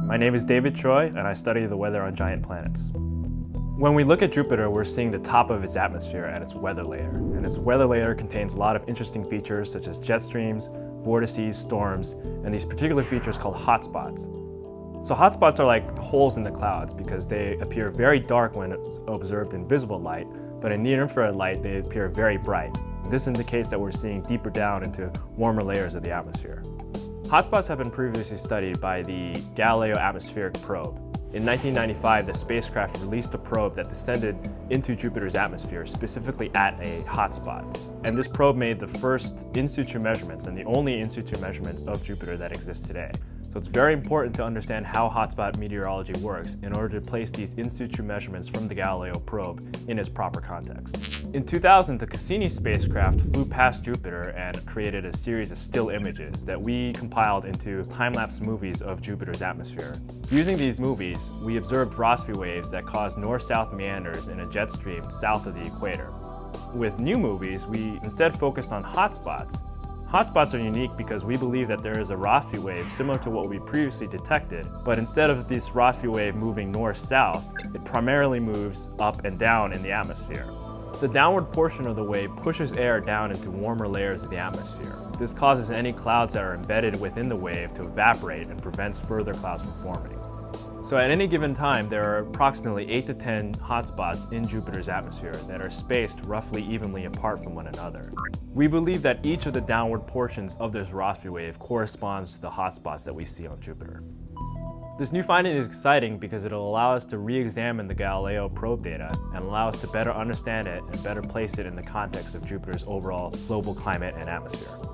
My name is David Choi, and I study the weather on giant planets. When we look at Jupiter, we're seeing the top of its atmosphere and its weather layer. And its weather layer contains a lot of interesting features such as jet streams, vortices, storms, and these particular features called hotspots. So hotspots are like holes in the clouds because they appear very dark when observed in visible light, but in near-infrared light they appear very bright. This indicates that we're seeing deeper down into warmer layers of the atmosphere. Hotspots have been previously studied by the Galileo atmospheric probe. In 1995, the spacecraft released a probe that descended into Jupiter's atmosphere, specifically at a hotspot. And this probe made the first in situ measurements and the only in situ measurements of Jupiter that exist today. So it's very important to understand how hotspot meteorology works in order to place these in situ measurements from the Galileo probe in its proper context. In 2000, the Cassini spacecraft flew past Jupiter and created a series of still images that we compiled into time-lapse movies of Jupiter's atmosphere. Using these movies, we observed Rossby waves that caused north-south meanders in a jet stream south of the equator. With new movies, we instead focused on hotspots. Hotspots are unique because we believe that there is a Rossby wave similar to what we previously detected, but instead of this Rossby wave moving north-south, it primarily moves up and down in the atmosphere. The downward portion of the wave pushes air down into warmer layers of the atmosphere. This causes any clouds that are embedded within the wave to evaporate and prevents further clouds from forming. So at any given time, there are approximately 8 to 10 hotspots in Jupiter's atmosphere that are spaced roughly evenly apart from one another. We believe that each of the downward portions of this Rossby wave corresponds to the hotspots that we see on Jupiter. This new finding is exciting because it'll allow us to re-examine the Galileo probe data and allow us to better understand it and better place it in the context of Jupiter's overall global climate and atmosphere.